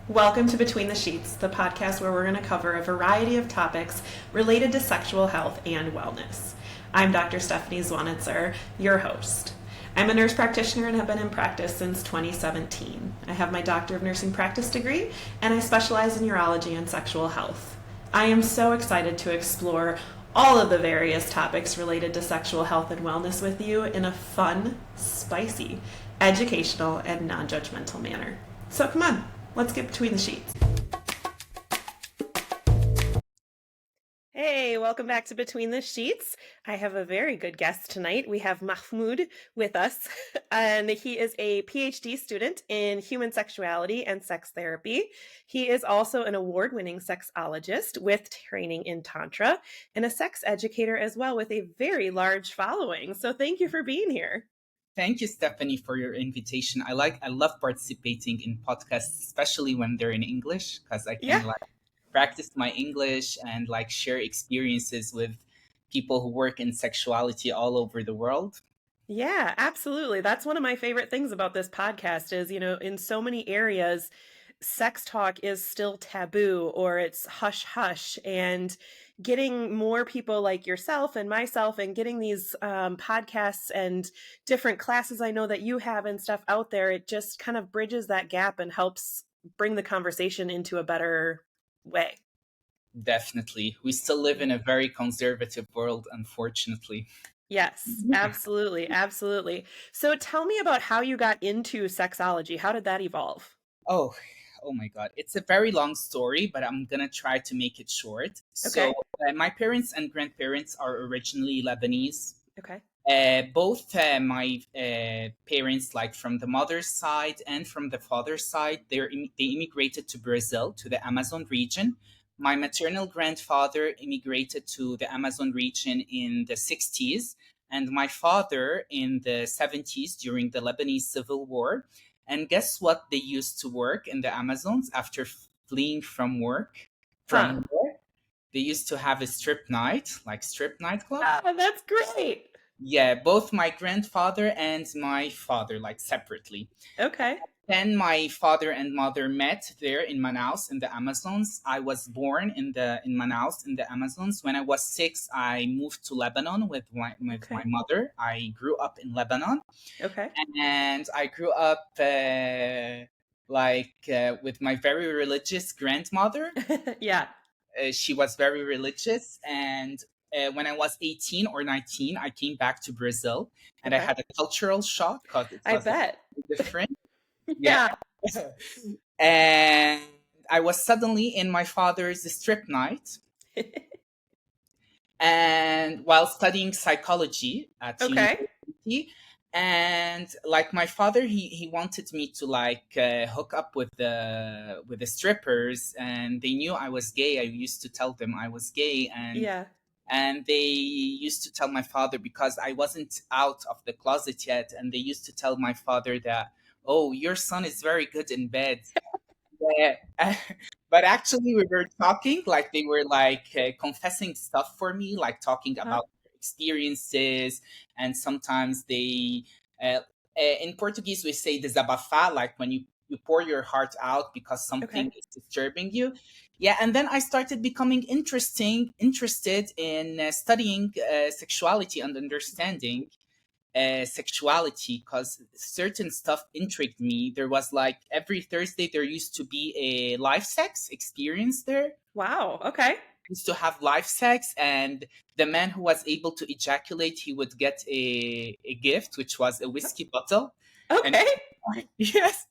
Welcome to Between the Sheets, the podcast where we're going to cover a variety of topics related to sexual health and wellness. I'm Dr. Stephanie Zwanitzer, your host. I'm a nurse practitioner and have been in practice since 2017. I have my Doctor of Nursing Practice degree, and I specialize in urology and sexual health. I am so excited to explore all of the various topics related to sexual health and wellness with you in a fun, spicy, educational, and non-judgmental manner. So come on, let's get between the sheets. Hey, welcome back to Between the Sheets. I have a very good guest tonight. We have Mahmoud with us, and he is a PhD student in human sexuality and sex therapy. He is also an award-winning sexologist with training in Tantra and a sex educator as well with a very large following. So thank you for being here. Thank you, Stephanie, for your invitation. I love participating in podcasts, especially when they're in English, because I can practice my English and share experiences with people who work in sexuality all over the world. Yeah, absolutely. That's one of my favorite things about this podcast is, in so many areas, sex talk is still taboo or it's hush hush, and getting more people like yourself and myself and getting these podcasts and different classes I know that you have and stuff out there, it just kind of bridges that gap and helps bring the conversation into a better way. Definitely. We still live in a very conservative world, unfortunately. Yes, absolutely. Absolutely. So tell me about how you got into sexology. How did that evolve? Oh, oh my God. It's a very long story, but I'm going to try to make it short. Okay. So, my parents and grandparents are originally Lebanese. Okay. Both my parents, from the mother's side and from the father's side, they immigrated to Brazil, to the Amazon region. My maternal grandfather immigrated to the Amazon region in the 60s, and my father in the 70s during the Lebanese Civil War. And guess what? They used to work in the Amazons after fleeing from work, from war. They used to have a strip night, strip nightclub. Oh, that's great. Yeah, both my grandfather and my father, separately. Okay. Then my father and mother met there in Manaus in the Amazons. I was born in Manaus in the Amazons. When I was 6, I moved to Lebanon with my mother. I grew up in Lebanon. Okay. And I grew up with my very religious grandmother. Yeah. She was very religious, and when I was 18 or 19, I came back to Brazil, and I had a cultural shock because it was different. Yeah. And I was suddenly in my father's strip night, and while studying psychology at university. And my father, he wanted me to hook up with the strippers, and they knew I was gay. I used to tell them I was gay, and they used to tell my father, because I wasn't out of the closet yet, and they used to tell my father that, oh, your son is very good in bed. Yeah. But actually we were talking, they were confessing stuff for me, talking about their experiences. And sometimes they in Portuguese we say desabafar, when you pour your heart out because something is disturbing you. Yeah. And then I started becoming interested in studying sexuality and understanding sexuality, because certain stuff intrigued me. There was every Thursday there used to be a live sex experience there. Wow. Okay. Used to have live sex, and the man who was able to ejaculate, he would get a gift, which was a whiskey bottle. Okay. And, yes.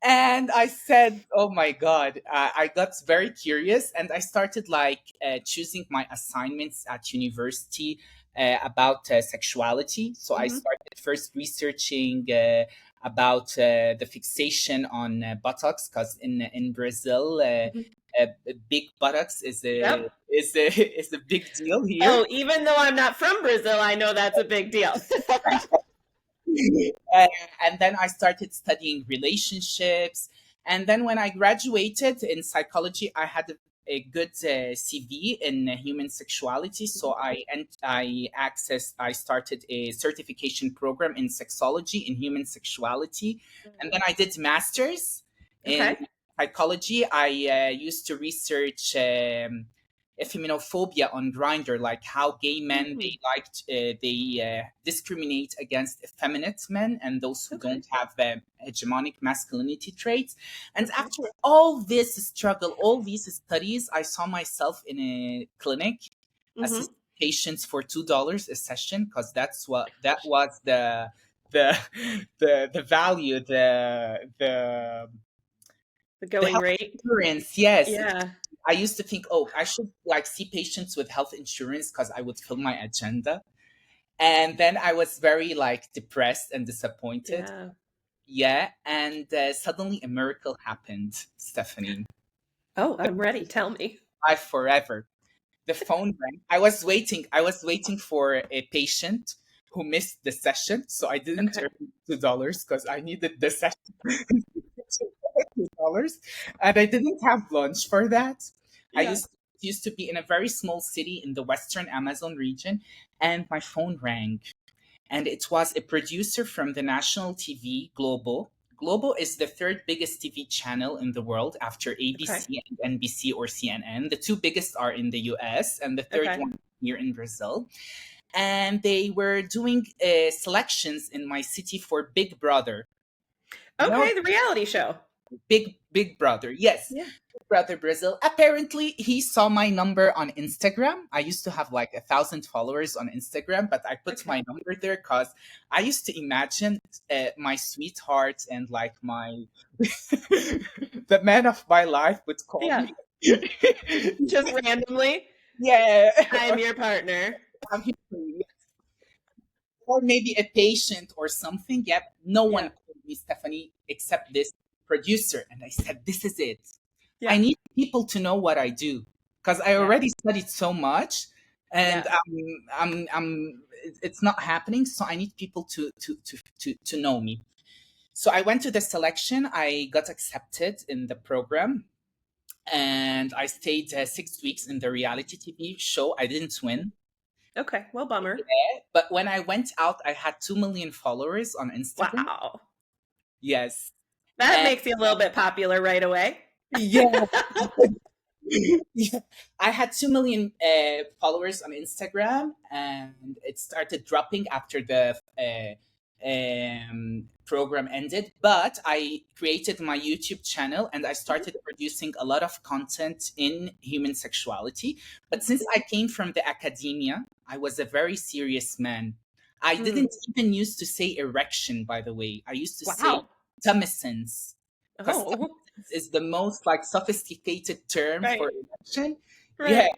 And I said, oh my God, I got very curious, and I started choosing my assignments at university about sexuality. So I started first researching about the fixation on buttocks, because in Brazil, big buttocks is a big deal here. Oh, even though I'm not from Brazil, I know that's a big deal. And then I started studying relationships. And then when I graduated in psychology, I had a good CV in human sexuality. So I started a certification program in sexology in human sexuality. And then I did masters in psychology, I used to research effeminaphobia on Grindr, like how gay men Mm, they discriminate against effeminate men and those who okay. don't have hegemonic masculinity traits. And Okay. after all this struggle, all these studies, I saw myself in a clinic Mm-hmm. assisting patients for $2 a session, because that was the the value, The the going health rate. insurance. Yes, Yeah. I used to think, oh, I should like see patients with health insurance because I would fill my agenda. And then I was very like depressed and disappointed. Yeah. Yeah, and suddenly a miracle happened, Stephanie. Oh, I'm ready. Tell me. I forever. The phone rang. I was waiting for a patient who missed the session, so I didn't Okay. earn $2 because I needed the session. $2, and I didn't have lunch for that. I Yeah. used to be in a very small city in the Western Amazon region, and my phone rang, and it was a producer from the national TV Global. Global is the third biggest TV channel in the world after Okay. ABC and NBC or CNN. The two biggest are in the US, and the third Okay. one here in Brazil. And they were doing selections in my city for Big Brother. You know, Okay. The reality show. Big Brother. Yes, Yeah. Big Brother Brazil. Apparently, he saw my number on Instagram. I used to have like 1,000 followers on Instagram, but I put Okay. my number there because I used to imagine my sweetheart and like my the man of my life would call Yeah. me. Just randomly. Yeah, I'm your partner. I'm here for you. Or maybe a patient or something. Yep, no one Yeah. called me Stephanie except this producer, and I said, "This is it. I Yeah. need people to know what I do because I Yeah. already studied so much, and Yeah. it's not happening. So I need people to know me." So I went to the selection. I got accepted in the program, and I stayed 6 weeks in the reality TV show. I didn't win, Okay. Well, bummer. but when I went out, I had 2 million followers on Instagram. Wow. Yes, That and makes you a little bit popular right away. yeah. Yeah. I had 2 million followers on Instagram, and it started dropping after the program ended. But I created my YouTube channel and I Mhm. started producing a lot of content in human sexuality. But Mhm. since I came from the academia, I was a very serious man. I Mm. didn't even used to say erection, by the way. I used to say Wow. tumescence, because Oh, is the most like sophisticated term right. for election. Yeah. Right.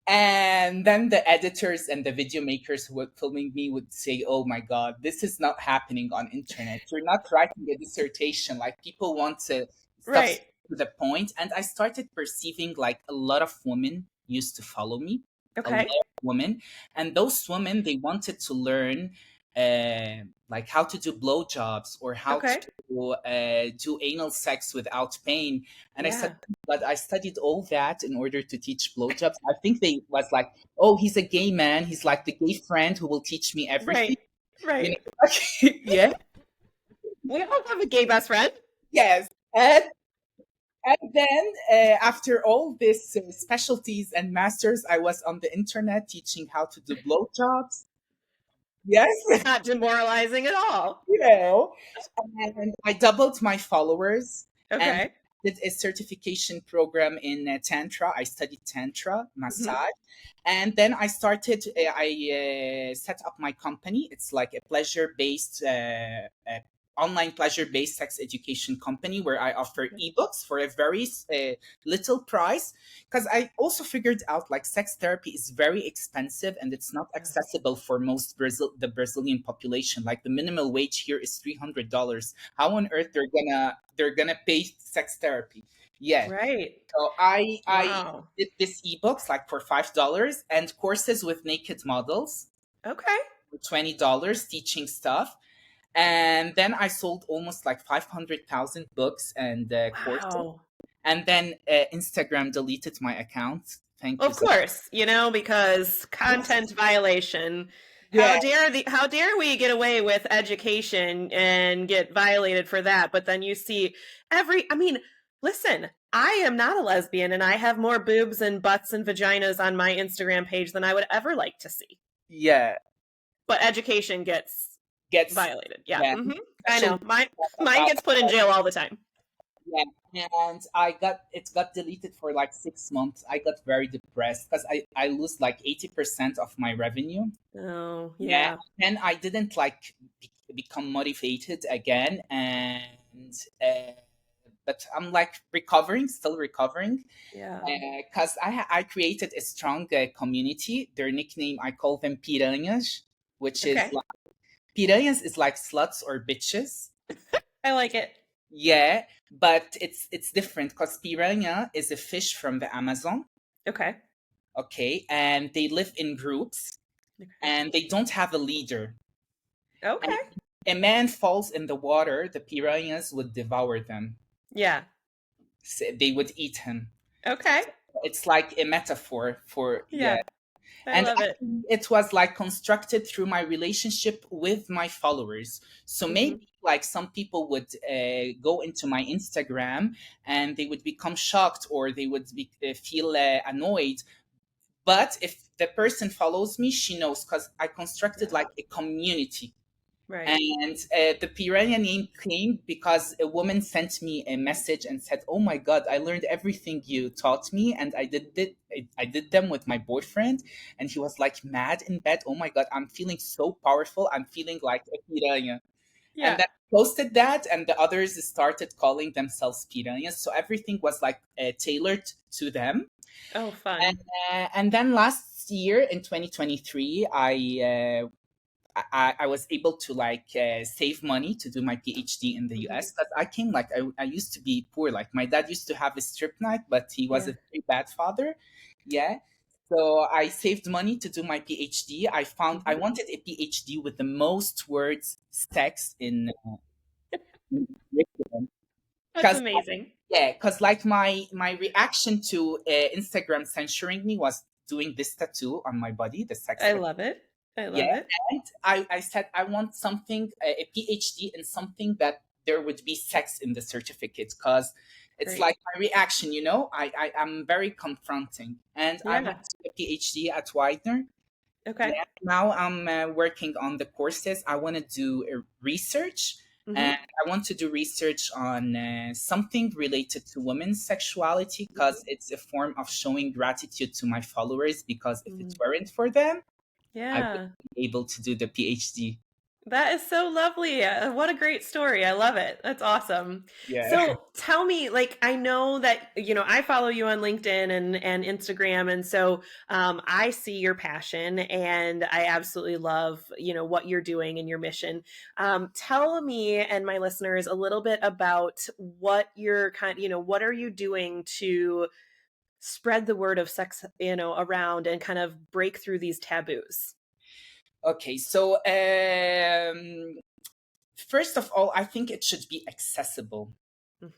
And then the editors and the video makers who were filming me would say, "Oh my God, this is not happening on internet. You're not writing a dissertation. Like people want to stuff Right. to the point." And I started perceiving like a lot of women used to follow me, a lot Okay. of women, and those women they wanted to learn like how to do blowjobs or how Okay. to do anal sex without pain. And I said, Yeah. but I studied all that in order to teach blowjobs. I think they was like, oh, he's a gay man. He's like the gay friend who will teach me everything. Right. You Right. know, yeah, We all have a gay best friend. yes. And then after all these specialties and masters, I was on the internet teaching how to do blowjobs. Yes, Not demoralizing at all. you know, and I doubled my followers and Okay. did a certification program in Tantra. I studied Tantra Mhm. massage. And then I started, I set up my company. It's like a pleasure based, online pleasure based sex education company where I offer ebooks for a very little price. Because I also figured out like sex therapy is very expensive and it's not accessible for most the Brazilian population. Like the minimal wage here is $300. How on earth they're gonna pay sex therapy? Yeah. Right. So I Wow. did this ebooks like for $5 and courses with naked models Okay. for $20 teaching stuff. And then I sold almost like 500,000 books and courses. Wow. And then Instagram deleted my account. Thank you Of so course, because much. content violation. Yeah. How dare we get away with education and get violated for that? But then you see I mean, Listen, I am not a lesbian and I have more boobs and butts and vaginas on my Instagram page than I would ever like to see. Yeah, But education gets gets violated. Yeah. yeah, I especially know. Mine about gets put in jail all the time. yeah. And it got deleted for like 6 months. I got very depressed because I lose like 80% of my revenue. Oh, Yeah, yeah. and I didn't like become motivated again, and but I'm like recovering, still recovering, Yeah. because I created a strong community. Their nickname, I call them piranhas, which is Okay. like piranhas is like sluts or bitches. I like it. Yeah, but it's different because piranha is a fish from the Amazon. Okay. Okay, and they live in groups, Okay. and they don't have a leader. And Okay. if a man falls in the water, the piranhas would devour them. Yeah. So they would eat him. Okay. It's like a metaphor for, yeah. Yeah. I And love it. actually, it was like constructed through my relationship with my followers. So Hmm. maybe like some people would go into my Instagram and they would become shocked or they would feel annoyed. But if the person follows me, she knows because I constructed Yeah. like a community. Right. And the piranha name came because a woman sent me a message and said, "Oh my God, I learned everything you taught me, and I did them with my boyfriend, and he was like mad in bed. Oh my God, I'm feeling so powerful. I'm feeling like a piranha." And Yeah. then I posted that, and the others started calling themselves piranhas. So everything was like tailored to them. Oh, And, fun. and then last year in 2023, I was able to like save money to do my PhD in the Hmm. US because I came like I used to be poor. Like my dad used to have a strip night, but he was Yeah. a very bad father. Yeah. So I saved money to do my PhD. I found I Hmm. wanted a PhD with the most words sex in curriculum. That's Because amazing. yeah, because like my reaction to Instagram censoring me was doing this tattoo on my body, the sex I tattoo. love it. I Yeah, love it. and I said I want something, a PhD in something that there would be sex in the certificate because it's Great. like my reaction, I am very confronting. And I Yeah. went to a PhD at Widener. Okay. Yeah, now I'm working on the courses. I want to do research, Hmm. and I want to do research on something related to women's sexuality because it's a form of showing gratitude to my followers. Because if it Hmm. weren't for them, I wouldn't Yeah. be able to do the PhD. That is so lovely. What a great story. I love it. That's awesome. Yeah. So tell me, like, I know that, I follow you on LinkedIn and Instagram. And so I see your passion and I absolutely love, what you're doing and your mission. Tell me and my listeners a little bit about what you're what are you doing to spread the word of sex, around and kind of break through these taboos? Okay. So, first of all, I think it should be accessible.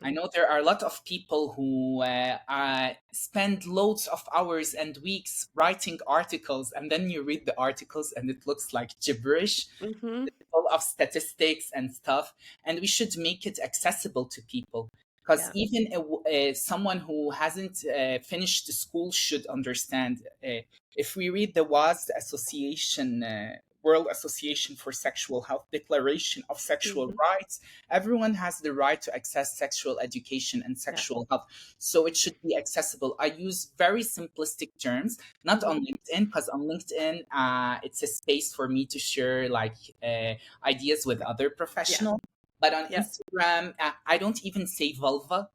I Hmm. know there are a lot of people who spend loads of hours and weeks writing articles, and then you read the articles and it looks like gibberish, Hmm. full of statistics and stuff. And we should make it accessible to people because Yeah. even someone who hasn't finished the school should understand. If we read the WAS, the Association, World Association for Sexual Health Declaration of Sexual Hmm. Rights, everyone has the right to access sexual education and Yeah. sexual health. So it should be accessible. I use very simplistic terms, not on Hmm. LinkedIn, because on LinkedIn, it's a space for me to share like ideas with other Yeah. professionals. But on Yep. Instagram, I don't even say vulva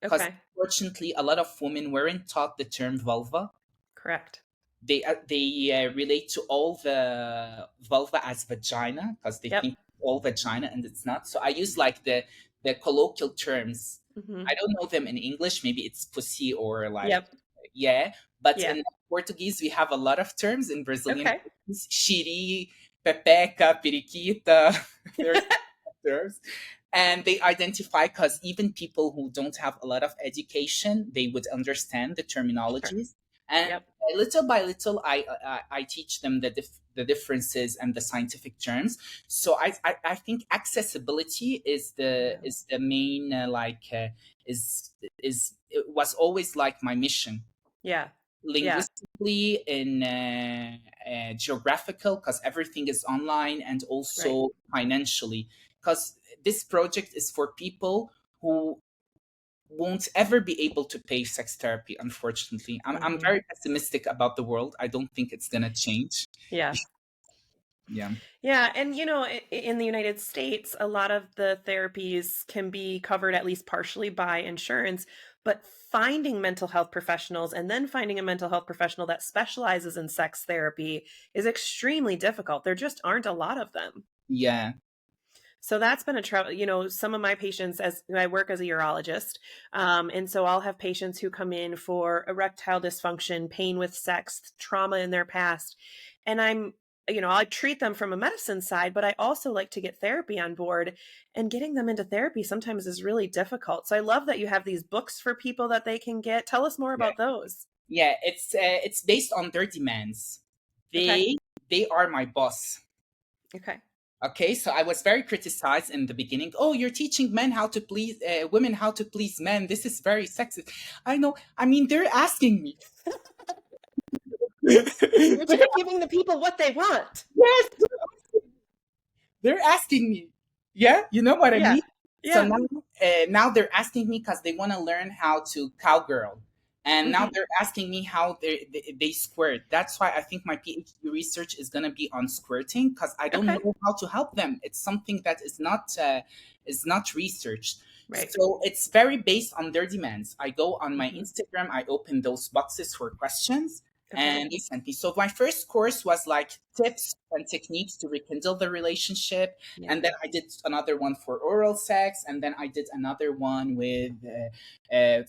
because Okay. unfortunately, a lot of women weren't taught the term vulva. Correct. They relate to all the vulva as vagina because they Yep. think all vagina and it's not. So I use like the colloquial terms. Hmm. I don't know them in English. Maybe it's pussy or like Yep. yeah. But Yeah. in Portuguese we have a lot of terms. In Brazilian Okay. Portuguese, xiri, pepeca, periquita. There's terms, and they identify because even people who don't have a lot of education they would understand the Sure. terminologies, and Yep. little by little I teach them the differences and the scientific terms. So I think accessibility Yeah. is the main is it was always like my mission, Yeah. Yeah. linguistically, in geographical, because everything is online, and Right. also financially, because this project is for people who won't ever be able to pay sex therapy. Unfortunately, I'm Hmm. very pessimistic about the world. I don't think it's gonna change. Yeah. Yeah. Yeah, and in the United States, a lot of the therapies can be covered at least partially by insurance, but finding mental health professionals and then finding a mental health professional that specializes in sex therapy is extremely difficult. There just aren't a lot of them. Yeah. So that's been a trouble. Some of my patients, as I work as a urologist, and so I'll have patients who come in for erectile dysfunction, pain with sex, trauma in their past, and I treat them from a medicine side, but I also like to get therapy on board, and getting them into therapy sometimes is really difficult. So I love that you have these books for people that they can get. Tell us more Yeah. about those. Yeah, it's based on their demands. Okay. They are my boss. Okay. Okay, so I was very criticized in the beginning. Oh, you're teaching men how to please women, how to please men. This is very sexist. I know. I mean, they're asking me. You're just giving the people what they want. Yes, they're asking me. Yeah, you know what I Yeah. mean. So Yeah. now they're asking me because they want to learn how to cowgirl, and now Hmm. they're asking me how they squirt. That's why I think my PhD research is gonna be on squirting, because I don't Okay. know how to help them. It's something that is not researched. Right. So it's very based on their demands. I go on my Hmm. Instagram, I open those boxes for questions, Okay. and they sent me. So my first course was like tips and techniques to rekindle the relationship, Yeah. and then I did another one for oral sex, and then I did another one with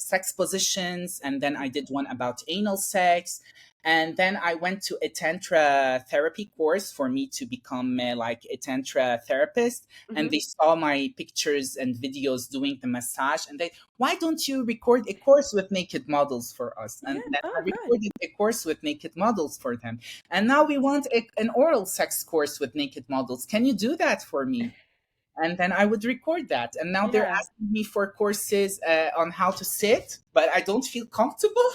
sex positions, and then I did one about anal sex, and then I went to a tantra therapy course for me to become like a tantra therapist. And Hmm. they saw my pictures and videos doing the massage, and they, why don't you record a course with naked models for us? Yeah. And then I Oh, good. recorded a course with naked models for them, and now we want an oral sex course with naked models. Can you do that for me? And then I would record that. And now they're Yeah. asking me for courses on how to sit, but I don't feel comfortable.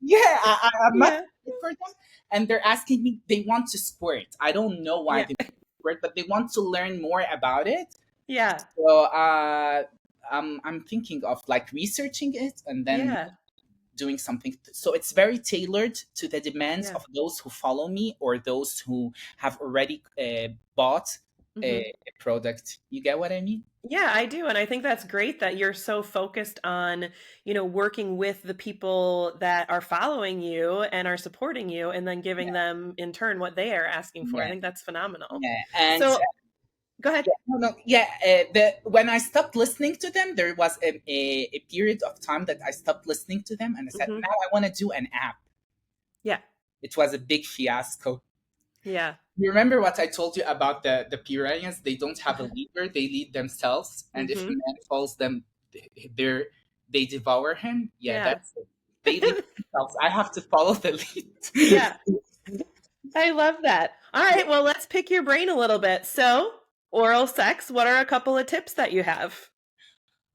Yeah, I'm not Yeah. fit for that. And they're asking me, they want to squirt. I don't know why Yeah. they want to squirt, but they want to learn more about it. Yeah. So I'm thinking of like researching it and then Yeah. doing something. So it's very tailored to the demands Yeah. of those who follow me or those who have already bought Hmm. a product. You get what I mean? Yeah, I do. And I think that's great that you're so focused on, working with the people that are following you and are supporting you and then giving them in turn what they are asking for. I Yeah, think that's phenomenal. yeah, and So go ahead. yeah, no, no, yeah. The when I stopped listening to them, there was a period of time that I stopped listening to them, and I said, Hmm. now I want to do an app. Yeah. It was a big fiasco. Yeah. You remember what I told you about the piranhas? They don't have a leader; they lead themselves, and if a Hmm. man follows them, they they devour him. Yeah, Yeah. that's it. They lead themselves. I have to follow the lead. Yeah. I love that. All Yeah. right, well, let's pick your brain a little bit. So, oral sex, what are a couple of tips that you have?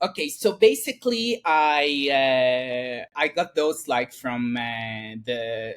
Okay, so basically, I got those like from the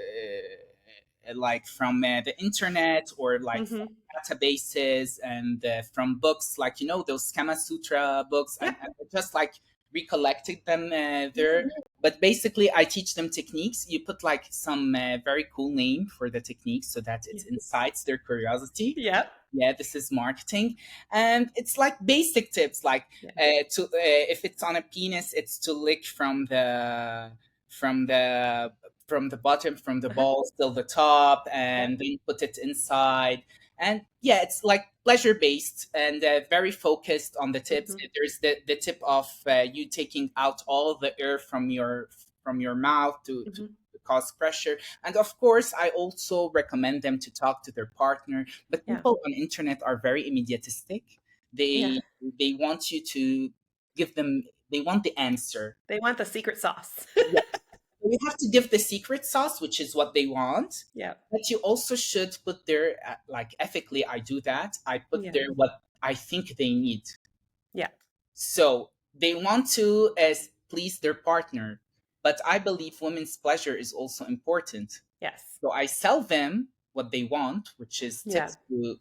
like from the internet, or like from Hmm. databases, and from books, like those Kama Sutra books, Yeah. and I just like recollected them Yeah. there. But basically, I teach them techniques. You put like some very cool name for the techniques so that it Yeah. incites their curiosity. Yeah. Yeah, this is marketing, and it's like basic tips, like Yeah. to if it's on a penis, it's to lick from the from the bottom, from the Uh-huh. balls till the top, Yeah. and then put it inside. And yeah, it's like pleasure based and very focused on the tips. Hmm. There's the tip of you taking out all the air from your mouth to Hmm. cause pressure. And of course, I also recommend them to talk to their partner. But Yeah. people on internet are very immediatistic. Yeah. They want you to give them, they want the answer. They want the secret sauce. Yeah, they you have to give the secret sauce, which is what they want. Yeah. But you also should put there, like ethically, I do that. I put Yeah. there what I think they need. Yeah. So they want to please their partner, but I believe women's pleasure is also important. Yes. So I sell them what they want, which is Yeah. tips to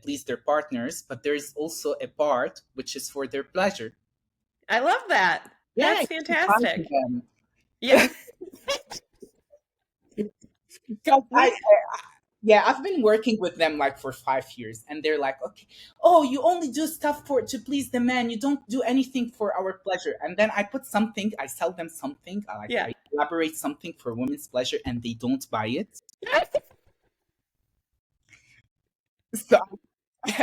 please their partners, but there's also a part which is for their pleasure. I love that. Yeah, That's you should try fantastic. them. Yeah. Because We yeah, I've been working with them like for 5 years, and they're like, okay, oh, you only do stuff for to please the man. You don't do anything for our pleasure. And then I put something, I sell them something, yeah. I elaborate something for women's pleasure, and they don't buy it. So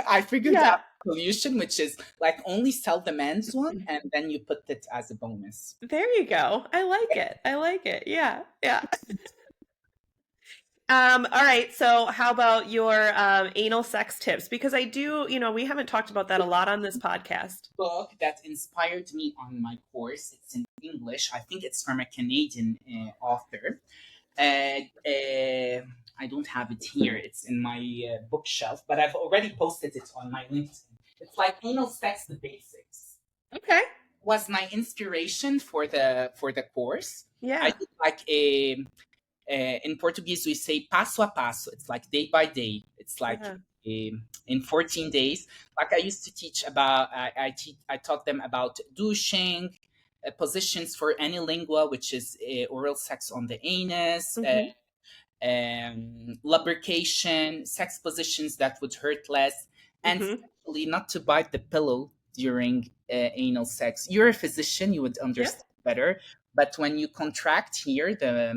I figured Yeah. out a solution, which is like only sell the men's one, and then you put it as a bonus. There you go. I like it. I like it. Yeah. Yeah. All right. So how about your anal sex tips? Because I do, we haven't talked about that a lot on this podcast. Book that inspired me on my course. It's in English. I think it's from a Canadian author. I don't have it here. It's in my bookshelf, but I've already posted it on my LinkedIn. It's like Anal Sex: The Basics. Okay. Was my inspiration for the course. Yeah. I did like a in Portuguese we say passo a passo. It's like day by day. It's like in 14 days. Like I used to teach about. I taught them about douching, positions for any lingua, which is oral sex on the anus. Lubrication, sex positions that would hurt less, and especially not to bite the pillow during anal sex. You're a physician, you would understand better. But when you contract here, the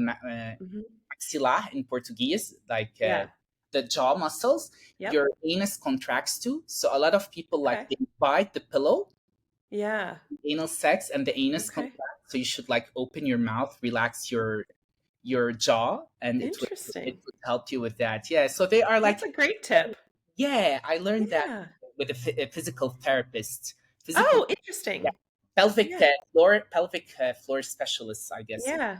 maxilla in Portuguese, like the jaw muscles, your anus contracts too. So a lot of people like they bite the pillow. Yeah. Anal sex and the anus contract. So you should like open your mouth, relax your jaw, and it would help you with that. Yeah, so they are like, that's a great tip. Yeah, I learned that with a physical therapist. Interesting. Pelvic floor specialists, I guess. Yeah.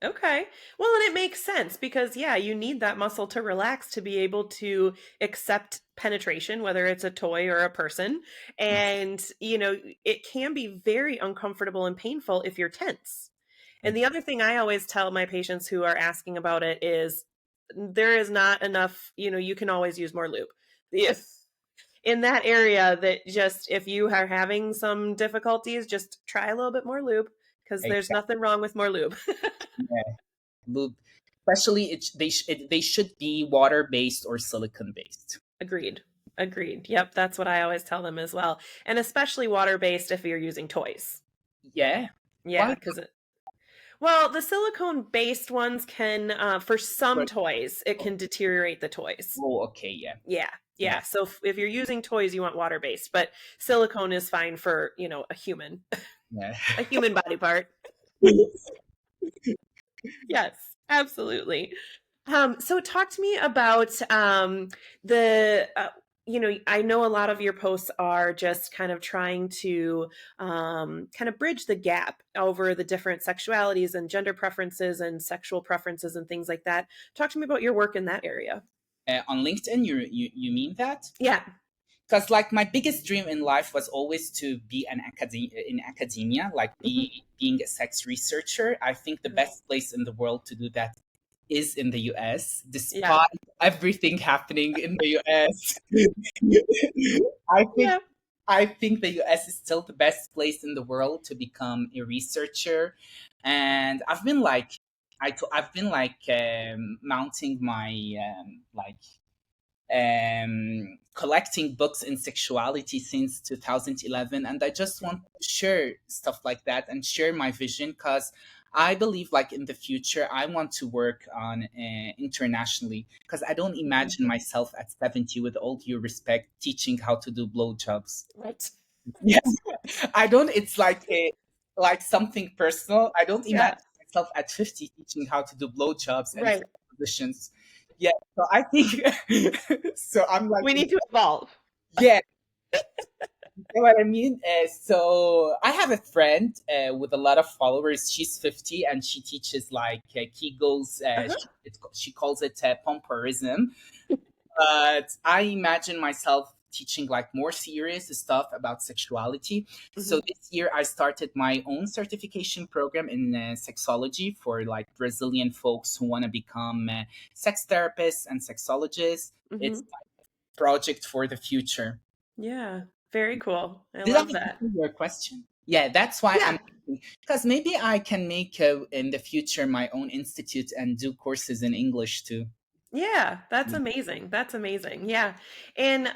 Okay. Well, and it makes sense because, you need that muscle to relax to be able to accept penetration, whether it's a toy or a person. And, it can be very uncomfortable and painful if you're tense. And the other thing I always tell my patients who are asking about it is there is not enough, you can always use more lube. In that area, that just, if you are having some difficulties, just try a little bit more lube because there's nothing wrong with more lube. Lube, especially they should be water-based or silicone-based. Agreed. Yep, that's what I always tell them as well. And especially water-based if you're using toys. Yeah. Yeah, because well, the silicone-based ones can, for some toys, it can deteriorate the toys. Oh, okay, yeah. So if you're using toys, you want water-based, but silicone is fine for, a human, a human body part. Yes, absolutely. So talk to me about the I know a lot of your posts are just kind of trying to kind of bridge the gap over the different sexualities and gender preferences and sexual preferences and things like that. Talk to me about your work in that area. On LinkedIn, you mean that? Yeah. Because like my biggest dream in life was always to be in academia, like being a sex researcher. I think the best place in the world to do that is in the US, despite everything happening in the US. I think the US is still the best place in the world to become a researcher, and I've been like, mounting my collecting books in sexuality since 2011, and I just want to share stuff like that and share my vision because I believe like in the future I want to work on internationally, because I don't imagine myself at 70, with all due respect, teaching how to do blowjobs. Right. Yes, I don't. It's like something personal. I don't imagine myself at 50 teaching how to do blowjobs and sex positions. Yeah, so I think so. I'm like, we need to evolve. Yeah, know what I mean? So I have a friend with a lot of followers. She's 50 and she teaches like Kegels. Uh-huh. She calls it pomporism. But I imagine myself teaching like more serious stuff about sexuality. So Hmm. this year I started my own certification program in sexology for like Brazilian folks who want to become sex therapists and sexologists. Hmm. It's a project for the future. Yeah. Very cool. I Did I love answer that. your question? Yeah, that's why Yeah. I'm, because maybe I can make in the future my own institute and do courses in English too. Yeah, that's amazing. That's amazing. Yeah. And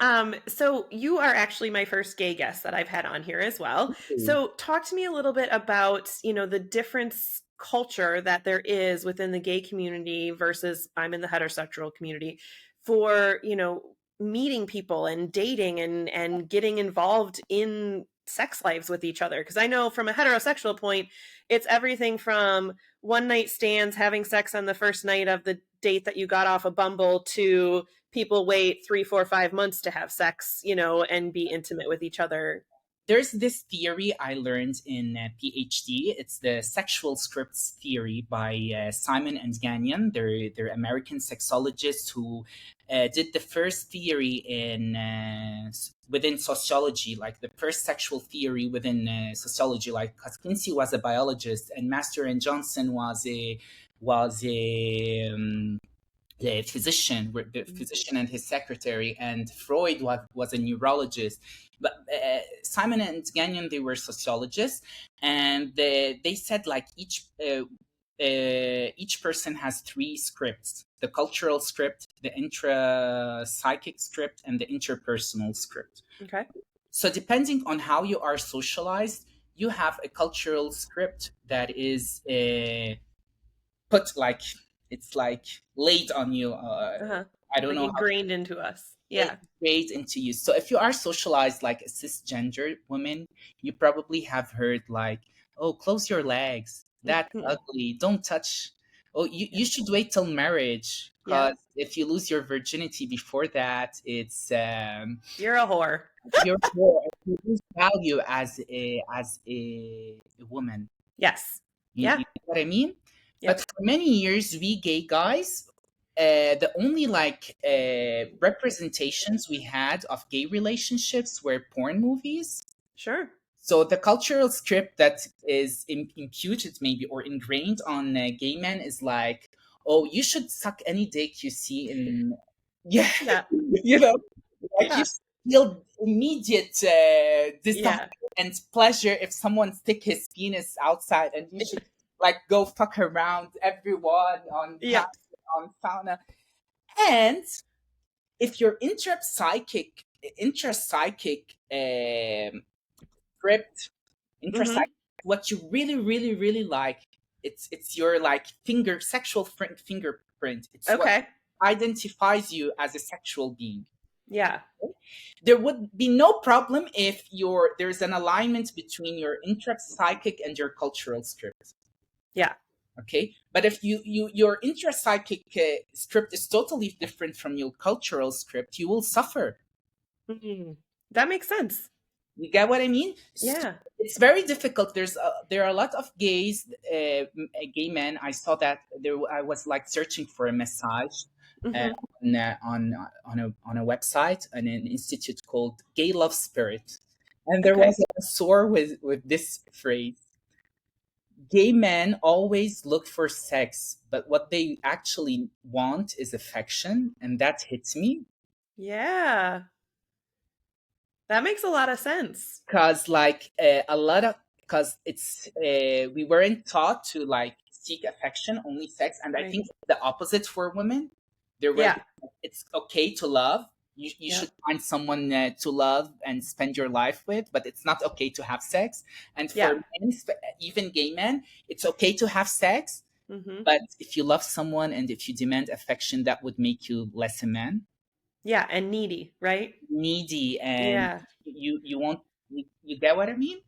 so you are actually my first gay guest that I've had on here as well. So talk to me a little bit about, the difference culture that there is within the gay community versus I'm in the heterosexual community for, meeting people and dating and getting involved in sex lives with each other. Because I know from a heterosexual point, it's everything from one night stands, having sex on the first night of the date that you got off a Bumble to people wait 3, 4, 5 months to have sex, and be intimate with each other. There's this theory I learned in PhD. It's the sexual scripts theory by Simon and Gagnon. They're American sexologists who did the first theory in within sociology, like the first sexual theory within sociology. Like Kinsey was a biologist, and Master and Johnson was the physician, the physician and his secretary, and Freud was a neurologist. But Simon and Gagnon, they were sociologists, and they said like each person has three scripts: the cultural script, the intra-psychic script, and the interpersonal script. Okay. So depending on how you are socialized, you have a cultural script that is put like it's like laid on you. Uh-huh. I don't Like know how to ingrained into us. say Yeah. it into you. So if you are socialized like a cisgender woman, you probably have heard like, "Oh, close your legs. That's Mhm. ugly. Don't touch." Oh, you Yeah. should wait till marriage Yep. because if you lose your virginity before that, it's You're a whore. you're poor. You lose value as a woman. Yes. You Yeah. know what I mean? But Yep. for many years, we gay guys, the only like representations we had of gay relationships were porn movies. Sure. So the cultural script that is imputed maybe or ingrained on gay men is like, oh, you should suck any dick you see in, yeah, Yeah. you know, like you Yeah. feel immediate desire Yeah. and pleasure if someone stick his penis outside, and you should like go fuck around everyone on Yeah. on sauna. And if your intrapsychic script, Hmm. intrapsychic, what you really really really like, it's your like sexual fingerprint. It's what Okay. identifies you as a sexual being. Yeah. There would be no problem if there's an alignment between your intrapsychic and your cultural script. Yeah. Okay, but if your intrapsychic script is totally different from your cultural script, you will suffer. Mhm. That makes sense. You get what I mean? So Yeah. it's very difficult. There are a lot of gay men. I saw that I was like searching for a massage uh, Hmm. on a website and an institute called Gay Love Spirit, and there Okay. was a source with this phrase: "Gay men always look for sex, but what they actually want is affection," and that hits me Yeah. That makes a lot of sense. because like a lot of because it's we weren't taught to like seek affection, only sex, and I Right. think the opposite for women. There were Yeah. it's okay to love. You should Yep. find someone to love and spend your life with, but it's not okay to have sex. And for Yeah. men, even gay men, it's okay to have sex, Hmm. but if you love someone and if you demand affection, that would make you less a man, Yeah. And needy, right? needy, and Yeah. you won't. You get what I mean?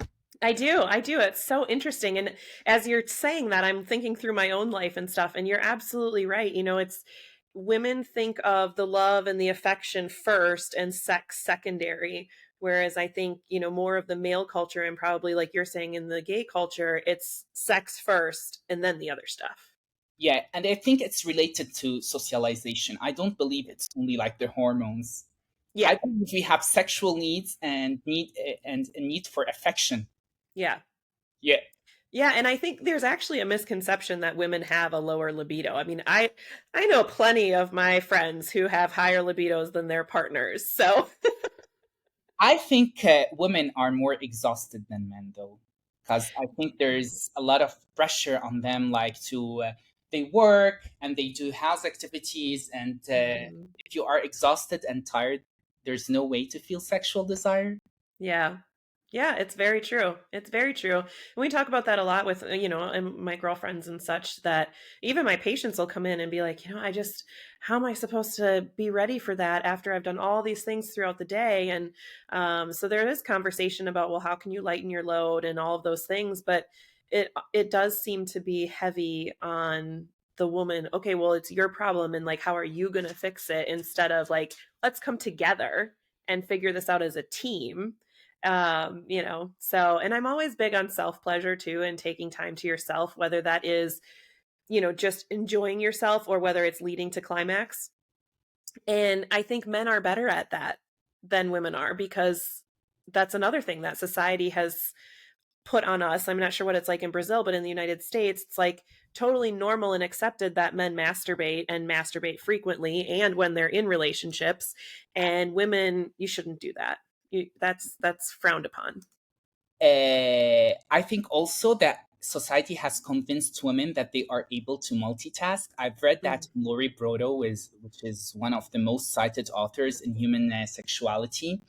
I do. I do. It's so interesting. And as you're saying that, I'm thinking through my own life and stuff. And you're absolutely right. It's women think of the love and the affection first and sex secondary, Whereas I think, more of the male culture and probably like you're saying in the gay culture, it's sex first and then the other stuff. Yeah, and I think it's related to socialization. I don't believe it's only like the hormones. Yeah. I believe we have sexual needs and a need for affection. Yeah. Yeah. Yeah, and I think there's actually a misconception that women have a lower libido. I mean, I know plenty of my friends who have higher libidos than their partners. So, I think women are more exhausted than men, though, because I think there's a lot of pressure on them, like to they work and they do house activities, and Mhm. if you are exhausted and tired, there's no way to feel sexual desire. Yeah. Yeah, it's very true. It's very true. And we talk about that a lot with, and my girlfriends and such, that even my patients will come in and be like, how am I supposed to be ready for that after I've done all these things throughout the day? And so there is conversation about, well, how can you lighten your load and all of those things? But it does seem to be heavy on the woman. Okay, well, it's your problem. And like, how are you going to fix it, instead of like, let's come together and figure this out as a team. So, and I'm always big on self pleasure too, and taking time to yourself, whether that is, just enjoying yourself or whether it's leading to climax. And I think men are better at that than women are, because that's another thing that society has put on us. I'm not sure what it's like in Brazil, but in the United States, it's like totally normal and accepted that men masturbate and masturbate frequently and when they're in relationships. And women, you shouldn't do that. That's frowned upon. I think also that society has convinced women that they are able to multitask. I've read Mm. that Lori Brodo which is one of the most cited authors in human sexuality,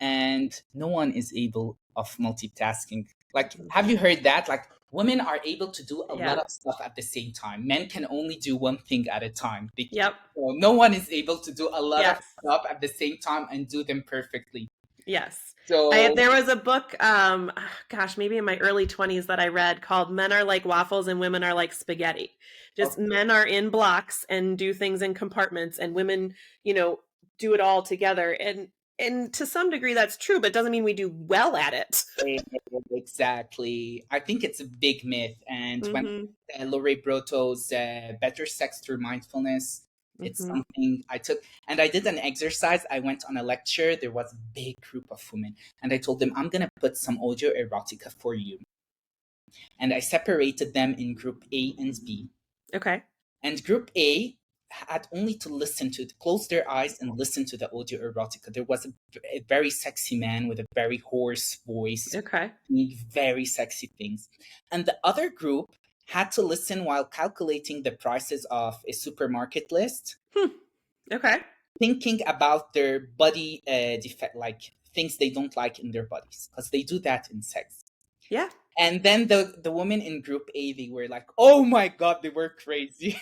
and no one is able of multitasking. Like, Mhm. have you heard that? Like, women are able to do a lot Yeah. of stuff at the same time. Men can only do one thing at a time. Yep. Well, no one is able to do a lot of Yes. stuff at the same time and do them perfectly. Yes. So There was a book, gosh, maybe in my early 20s, that I read called Men Are Like Waffles and Women Are Like Spaghetti. Just men are in blocks and do things in compartments, and women, do it all together. And to some degree that's true, but it doesn't mean we do well at it. exactly. I think it's a big myth. And when Mhm. Lori Broto's Better Sex Through Mindfulness, it's Mhm. something I took. And I did an exercise. I went on a lecture. There was a big group of women. And I told them, I'm going to put some audio erotica for you. And I separated them in group A and B. Okay. And group A had only to listen to it, close their eyes and listen to the audio erotica. There was a very sexy man with a very hoarse voice, Okay. doing very sexy things. And the other group had to listen while calculating the prices of a supermarket list, Hmm. Okay. thinking about their body defect, like things they don't like in their bodies, because they do that in sex. Yeah. And then the women in group A, they were like, oh my god, they were crazy.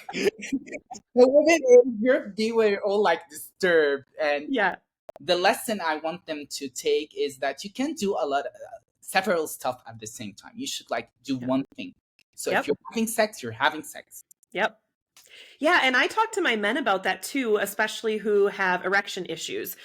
The women in group D were all like disturbed. And Yeah. the lesson I want them to take is that you can do a lot of several stuff at the same time. You should like do Yep. one thing. So if Yep. you're having sex, you're having sex. Yep. Yeah, and I talk to my men about that too, especially who have erection issues.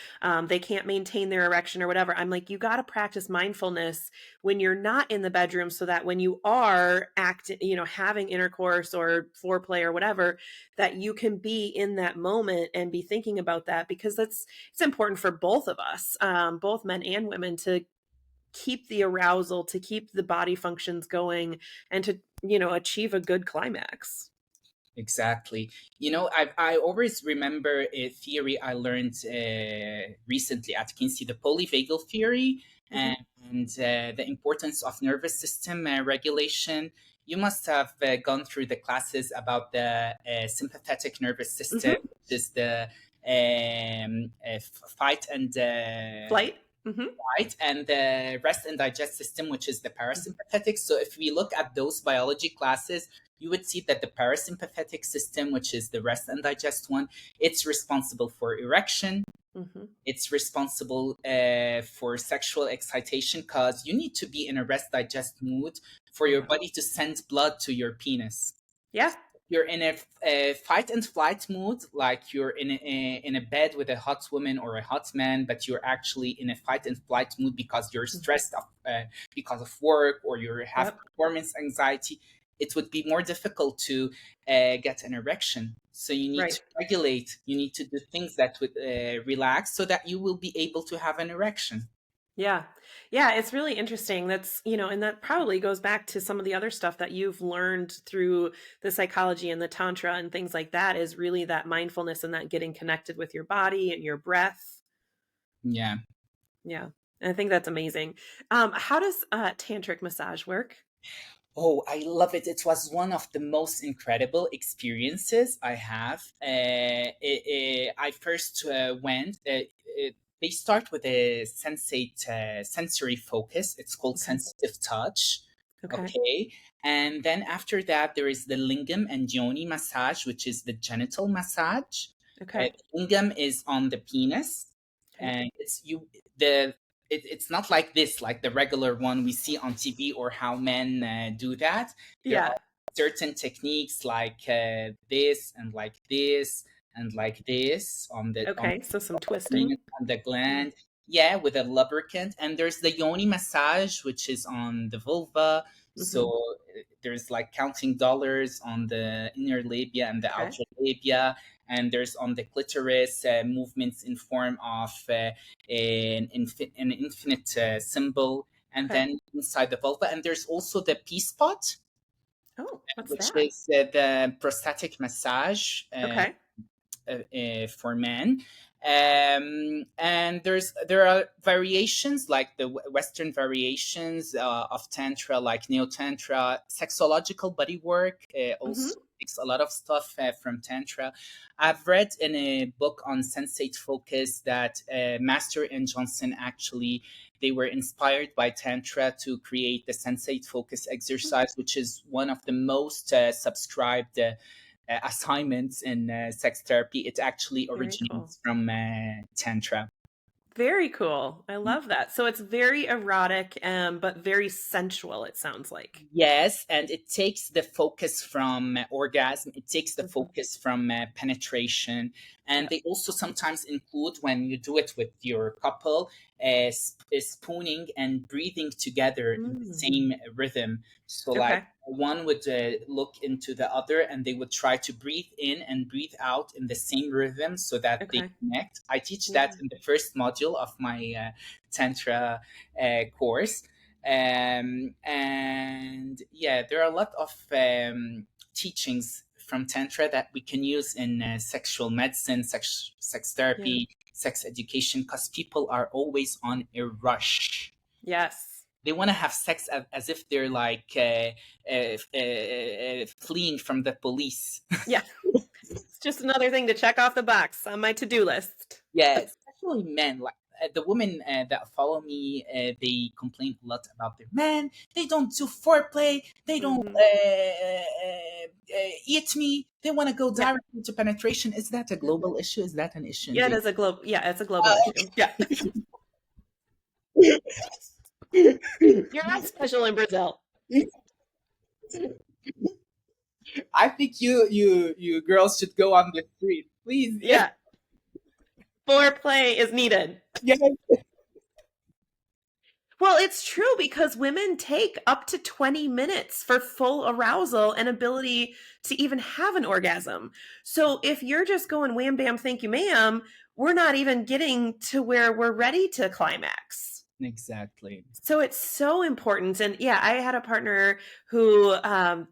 They can't maintain their erection or whatever. I'm like, you got to practice mindfulness when you're not in the bedroom, so that when you are having intercourse or foreplay or whatever, that you can be in that moment and be thinking about that, because it's important for both of us, both men and women, to keep the arousal, to keep the body functions going, and to achieve a good climax. Exactly. I always remember a theory I learned recently at Kinsey, the polyvagal theory, Hmm. and the importance of nervous system regulation. You must have gone through the classes about the sympathetic nervous system, Hmm. which is the fight and Flight. Hmm. right, and the rest and digest system, which is the parasympathetic. So if we look at those biology classes, you would see that the parasympathetic system, which is the rest and digest one, it's responsible for erection. Hmm. It's responsible for sexual excitation, because you need to be in a rest digest mood for your Yeah. body to send blood to your penis. Yeah. you're in a fight and flight mood, like you're in a bed with a hot woman or a hot man, but you're actually in a fight and flight mood because you're stressed because of work, or you have Yep. performance anxiety. It would be more difficult to get an erection. So you need to Right. regulate. You need to do things that would relax, so that you will be able to have an erection. Yeah. Yeah, it's really interesting. That's, and that probably goes back to some of the other stuff that you've learned through the psychology and the tantra and things like that, is really that mindfulness and that getting connected with your body and your breath. Yeah. Yeah. And I think that's amazing. How does tantric massage work? Oh, I love it. It was one of the most incredible experiences I have. I first went, they start with a sensate, sensory focus. It's called Okay. sensitive touch. Okay. Okay. And then after that, there is the lingam and yoni massage, which is the genital massage. Okay. Lingam is on the penis, Okay. and the it's not like this, like the regular one we see on TV, or how men do that. There are Yeah. certain techniques like this and like this and like this on Okay. So some the penis, twisting. on the Yeah. gland. Yeah, with a lubricant. And there's the yoni massage, which is on the vulva. So Hmm. there's like counting dollars on the inner labia and the Okay. outer labia. And there's on the clitoris movements in form of an infinite symbol. And Okay. then inside the vulva, and there's also the P spot, Oh, what's which that? is the prostatic massage Okay. for men. And there are variations, like the Western variations of tantra, like neo tantra. Sexological body work Hmm. also takes a lot of stuff from tantra. I've read in a book on sensate focus that Master and Johnson, actually, they were inspired by tantra to create the sensate focus exercise, which is one of the most subscribed assignments in sex therapy. It actually Very cool. originates from tantra. Very cool. I love that. So it's very erotic, but very sensual, it sounds like. Yes, and it takes the focus from orgasm. It takes the Hmm. focus from penetration, and Yeah. they also sometimes include, when you do it with your couple, spooning and breathing together in the Mm. same rhythm. So, like, Okay. one would look into the other, and they would try to breathe in and breathe out in the same rhythm, so that they Okay. connect. I teach that Yeah. in the first module of my tantra course. And yeah, there are a lot of teachings from tantra that we can use in sexual medicine, sex Yeah. therapy, sex education, because people are always on a rush. Yes. They want to have sex as if they're like fleeing from the police. Yeah. It's just another thing to check off the box on my to-do list. Yeah, especially men. Like the women that follow me, they complain a lot about their men. They don't do foreplay. They don't Hmm. eat me. They want to go Yeah. directly to penetration. Is that a global issue? Is that an issue in Yeah, it the? is a global. Yeah, it's a global issue. Yeah. You're not special in Brazil. I think you girls should go on the street, please. Yeah, Yeah. Foreplay is needed. yeah, Well, it's true because women take up to 20 minutes for full arousal and ability to even have an orgasm. So if you're just going wham bam, thank you, ma'am, we're not even getting to where we're ready to climax. exactly. So it's so important. And yeah, I had a partner who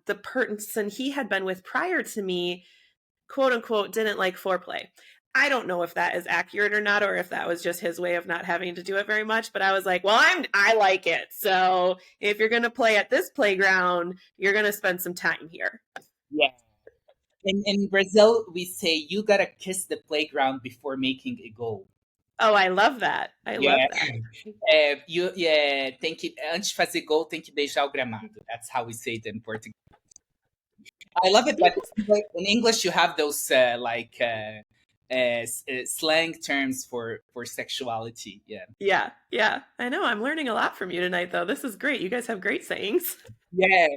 the person he had been with prior to me, quote unquote, didn't like foreplay. I don't know if that is accurate or not, or if that was just his way of not having to do it very much. But I was like, well, I like it. So if you're gonna play at this playground, you're gonna spend some time here. Yeah. In Brazil, we say you gotta kiss the playground before making a goal. Oh, I love that. I love Yeah. that. Tem que, antes de fazer gol, tem que beijar o gramado. That's how we say it in Portuguese. I love it, but in English, you have those slang terms for sexuality. Yeah. Yeah, yeah. I know. I'm learning a lot from you tonight, though. This is great. You guys have great sayings. Yeah.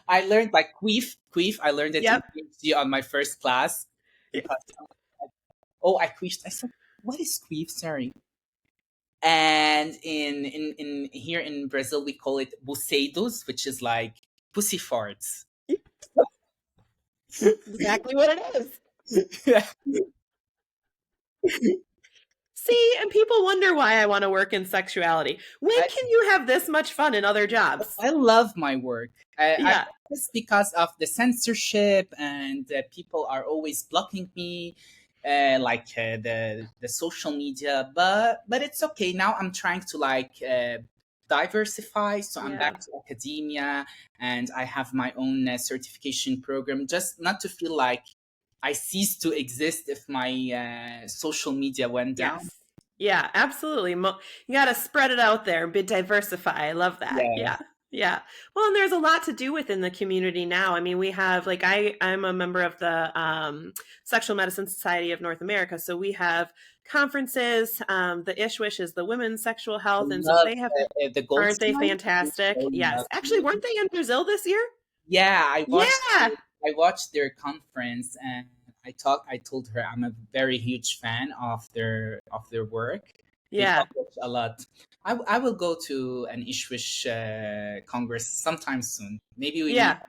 I learned like queef. I learned it in Yep. PhD on my first class because oh, I queefed. I said, what is queef? Sorry. And in here in Brazil we call it buceidos, which is like pussy farts. Exactly what it is. Yeah. See, and people wonder why I want to work in sexuality. When I, can you have this much fun in other jobs? I love my work. I Yeah. it's because of the censorship and people are always blocking me, the social media. But it's okay now. I'm trying to diversify, so I'm Yeah. back to academia, and I have my own certification program. Just not to feel like I cease to exist if my social media went down. Yes. Yeah, absolutely. You got to spread it out there, but diversify. I love that. Yeah, Yeah. Yeah. Well, and there's a lot to do within the community now. I mean, we have like I'm a member of the Sexual Medicine Society of North America, so we have conferences. The Ishwish is the women's sexual I health, and so love they have. the gold Aren't they star. fantastic? So Yes. Actually, lovely. weren't they in Brazil this year? Yeah, Yeah. I watched their conference and I told her I'm a very huge fan of their work. They Yeah. publish a lot. I will go to an Ishwish Congress sometime soon. Maybe we meet. Yeah.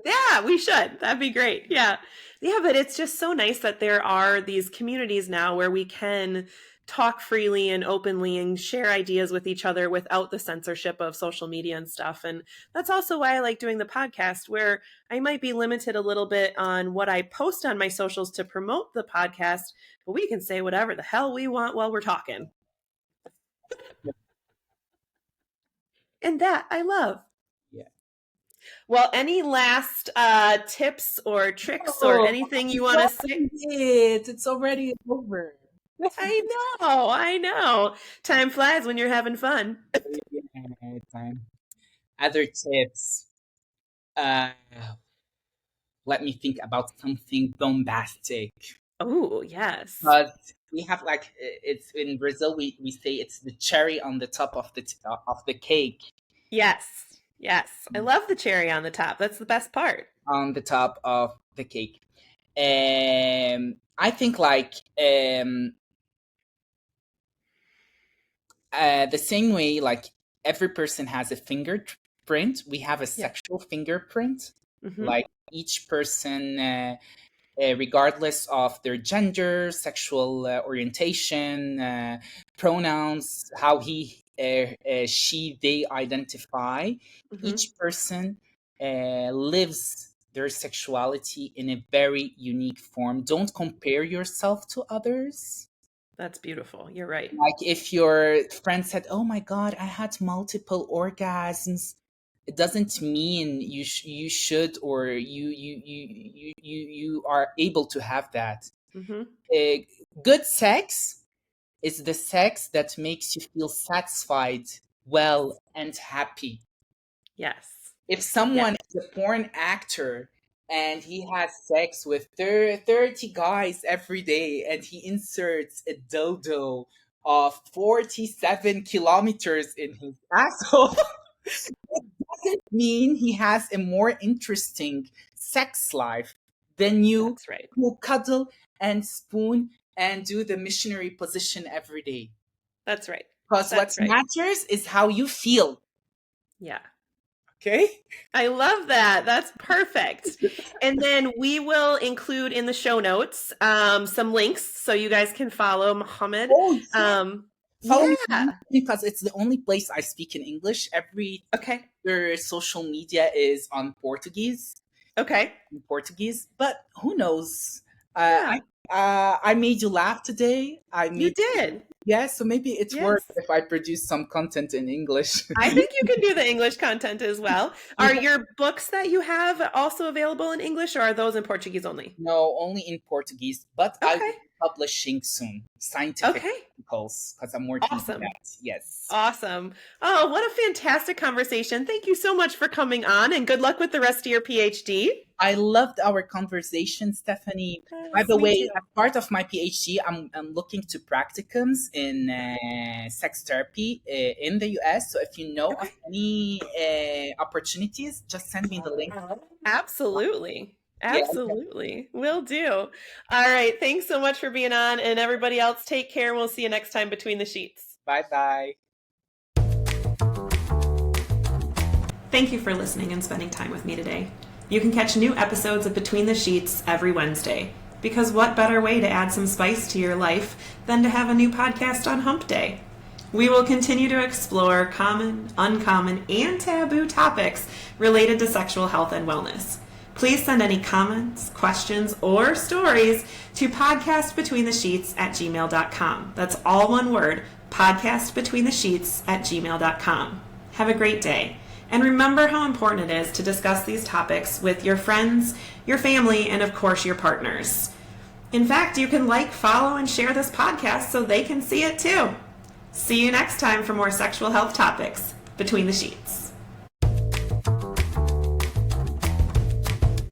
Yeah, we should. That'd be great. Yeah. Yeah, but it's just so nice that there are these communities now where we can talk freely and openly and share ideas with each other without the censorship of social media and stuff. And that's also why I like doing the podcast, where I might be limited a little bit on what I post on my socials to promote the podcast, but we can say whatever the hell we want while we're talking. And that I love. Yeah. Well, any last tips or tricks or Oh, anything you I'm want to say? loving it. It's already over. I know. Time flies when you're having fun. Yeah, time. Other tips. Uh, Let me think about something bombastic. Oh, yes. But we have it's in Brazil. We say it's the cherry on the top of the cake. Yes. Yes. I love the cherry on the top. That's the best part. On the top of the cake. I think the same way like every person has a fingerprint. We have a Yeah. sexual fingerprint. Mm-hmm. Like each person. Regardless of their gender, sexual orientation, pronouns, how she, they identify. Mm-hmm. Each person lives their sexuality in a very unique form. Don't compare yourself to others. That's beautiful. You're right. Like if your friend said, "Oh my God, I had multiple orgasms," it doesn't mean you should or you are able to have that. Mm-hmm. Good sex is the sex that makes you feel satisfied, well, and happy. Yes. If Yeah. someone is a porn actor and he has sex with 30 guys every day and he inserts a dildo of 47 kilometers in his asshole, doesn't mean he has a more interesting sex life than you That's right. who cuddle and spoon and do the missionary position every day. That's right. Because what That's right. matters is how you feel. Yeah. Okay? I love that. That's perfect. And then we will include in the show notes some links so you guys can follow Mohammed. Oh, yeah. Follow me Yeah. because it's the only place I speak in English. Every Okay. other social media is on Portuguese. Okay. But who knows? Yeah. I made you laugh today. You did. Yeah, so maybe it's Yes. worth if I produce some content in English. I think you can do the English content as well. Are your books that you have also available in English or are those in Portuguese only? No, only in Portuguese. But I Okay. will publishing soon, scientific Okay. articles, because I'm working Awesome. on that. Yes. Awesome. Oh, what a fantastic conversation. Thank you so much for coming on, and good luck with the rest of your PhD. I loved our conversation, Stephanie. By the me way, too. as part of my PhD, I'm looking to practicums in sex therapy in the US. So if you know of any opportunities, just send me the link. Absolutely. Yeah. Absolutely. Will do. All right. Thanks so much for being on, and everybody else, take care. We'll see you next time Between the Sheets. Bye-bye. Thank you for listening and spending time with me today. You can catch new episodes of Between the Sheets every Wednesday, because what better way to add some spice to your life than to have a new podcast on Hump Day? We will continue to explore common, uncommon, and taboo topics related to sexual health and wellness. Please send any comments, questions, or stories to podcastbetweenthesheets@gmail.com. That's all one word, podcastbetweenthesheets@gmail.com. Have a great day. And remember how important it is to discuss these topics with your friends, your family, and of course your partners. In fact, you can like, follow, and share this podcast so they can see it too. See you next time for more sexual health topics Between the Sheets.